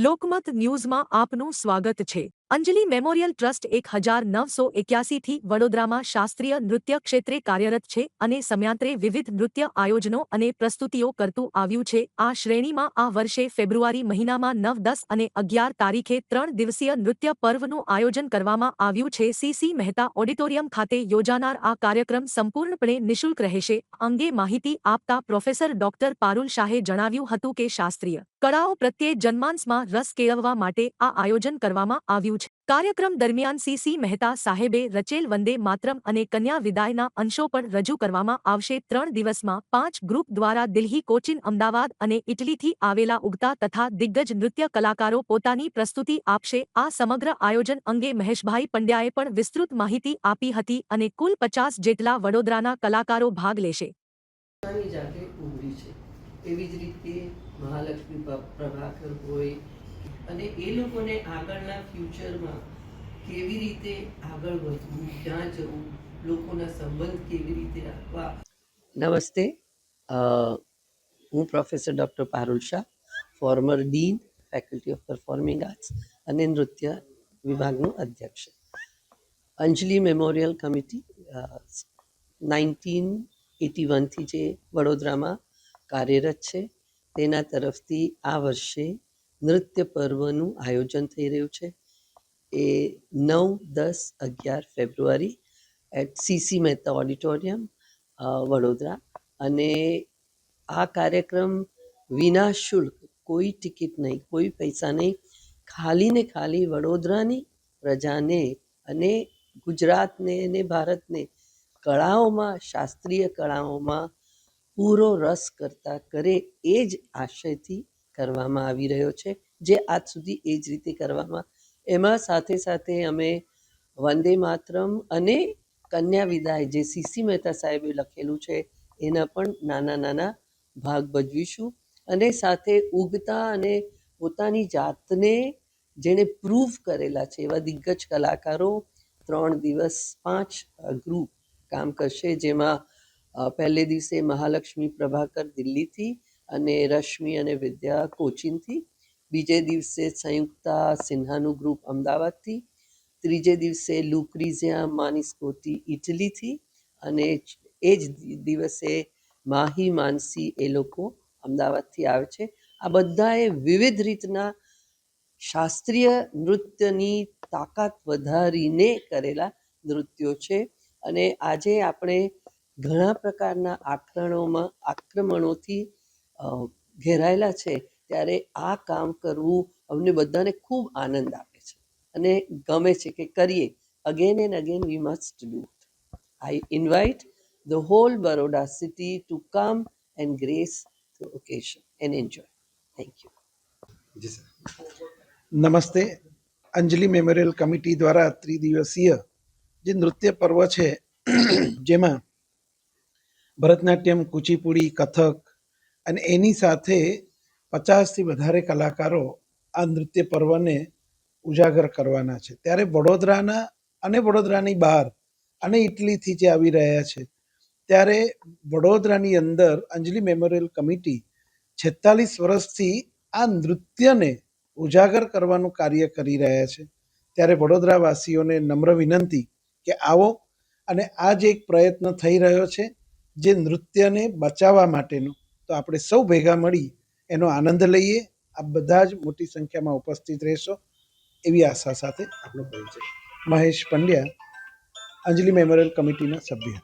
લોકમત ન્યૂઝમાં આપનું સ્વાગત છે। અંજલિ મેમોરિયલ ટ્રસ્ટ 1981 થી વડોદરામાં શાસ્ત્રીય નૃત્ય ક્ષેત્રે કાર્યરત છે અને સમયાંતરે વિવિધ નૃત્ય આયોજનો અને પ્રસ્તુતિઓ કરતું આવ્યું છે। આ શ્રેણીમાં આ વર્ષે ફેબ્રુઆરી મહિનામાં 9, 10 અને 11 તારીખે 3 દિવસીય નૃત્ય પર્વનું આયોજન કરવામાં આવ્યું છે। સીસી મહેતા ઓડિટોરિયમ ખાતે યોજાનાર આ કાર્યક્રમ સંપૂર્ણપણે નિઃશુલ્ક રહેશે। અંગે માહિતી આપતા પ્રોફેસર ડોક્ટર પારુલ શાહે જણાવ્યું હતું કે શાસ્ત્રીય કળાઓ પ્રત્યે જનમાનસમાં રસ કેળવવા માટે આ આયોજન કરવામાં આવ્યું છે। કાર્યક્રમ દરમિયાન સીસી મહેતા સાહેબે રચેલ વંદે માતરમ અને કન્યા વિદાયના અંશો પણ રજૂ કરવામાં આવશે। 3 દિવસમાં 5 ગ્રુપ દ્વારા દિલ્હી, કોચીન, અમદાવાદ અને ઇટલીથી આવેલા ઉગતા તથા દિગ્ગજ નૃત્ય કલાકારો પોતાની પ્રસ્તુતિ આપશે। આ સમગ્ર આયોજન અંગે મહેશભાઈ પંડ્યાએ પણ વિસ્તૃત માહિતી આપી હતી અને કુલ 50 જેટલા વડોદરાના કલાકારો ભાગ લેશે। એવી જ રીતે મહાલક્ષ્મી પ્રભાકર હોય અને એ લોકોને આગળના ફ્યુચરમાં કેવી રીતે આગળ વધવું, ક્યાં જવું, લોકોના સંબંધ કેવી રીતે રાખવા। નમસ્તે, હું professor doctor Parul Shah, former dean, faculty of performing arts અને નૃત્ય વિભાગનું અધ્યક્ષ। અંજલિ મેમોરિયલ કમિટી 1981થી જે વડોદરામાં કાર્યરત છે તેના તરફથી આ વર્ષે નૃત્ય પર્વનું આયોજન થઈ રહ્યું છે। એ 9, 10, 11 February at CC Mehta auditorium Vadodara. અને આ કાર્યક્રમ વિના શુલ્ક, કોઈ ટિકિટ નહીં, કોઈ પૈસા નહીં, ખાલી ને ખાલી વડોદરાની પ્રજાને અને ગુજરાતને અને ભારતને કળાઓમાં, શાસ્ત્રીય કળાઓમાં પૂરો રસ કરતા કરે એ જ આશયથી કરવામાં આવી રહ્યો છે, જે આજ સુધી એ જ રીતે કરવામાં। એમાં સાથે સાથે અમે વંદે માતરમ અને કન્યા વિદાય જે સીસી મહેતા સાહેબે લખેલું છે એના પણ નાના નાના ભાગ ભજવીશું। અને સાથે ઉગતા અને પોતાની જાતને જેણે પ્રૂવ કરેલા છે એવા દિગ્ગજ કલાકારો 3 દિવસ 5 ગ્રુપ કામ કરશે, જેમાં પહેલે દિવસે મહાલક્ષ્મી પ્રભાકર દિલ્હીથી અને રશ્મિ અને વિદ્યા કોચીનથી, બીજે દિવસે સંયુક્તા સિન્હાનું ગ્રુપ અમદાવાદથી, ત્રીજે દિવસે લુક્રીઝિયા માનિસ્કોટી ઇટલીથી અને એ જ દિવસે માહી માનસી એ લોકો અમદાવાદથી આવે છે। આ બધાએ વિવિધ રીતના શાસ્ત્રીય નૃત્યની તાકાત વધારીને કરેલા નૃત્યો છે। અને આજે આપણે ઘણા પ્રકારના આક્રમણોથી ઘેરાયેલા છે, ત્યારે આ કામ કરવું અમને બધાને ખૂબ આનંદ આપે છે અને ગમે છે કે કરીએ। Again and again we must do it. I invite the whole Baroda city to come and grace the occasion and enjoy. Thank you. નમસ્તે। અંજલિ મેમોરિયલ કમિટી દ્વારા ત્રિદિવસીય જે નૃત્ય પર્વ છે જેમાં ભરતનાટ્યમ, કુચીપુડી, કથક અને એની સાથે 50થી વધારે કલાકારો આ નૃત્ય પર્વને ઉજાગર કરવાના છે। ત્યારે વડોદરાના અને વડોદરાની બહાર અને ઇટલીથી જે આવી રહ્યા છે, ત્યારે વડોદરાની અંદર અંજલિ મેમોરિયલ કમિટી 46 વર્ષથી આ નૃત્યને ઉજાગર કરવાનું કાર્ય કરી રહ્યા છે। ત્યારે વડોદરાવાસીઓને નમ્ર વિનંતી કે આવો અને આ જે એક પ્રયત્ન થઈ રહ્યો છે જે નૃત્યને બચાવવા માટેનો, તો આપણે સૌ ભેગા મળી એનો આનંદ લઈએ। આ બધા જ મોટી સંખ્યામાં ઉપસ્થિત રહેશો એવી આશા સાથે આપણો પરિચય। મહેશ પંડ્યા, અંજલિ મેમોરિયલ કમિટીના સભ્ય।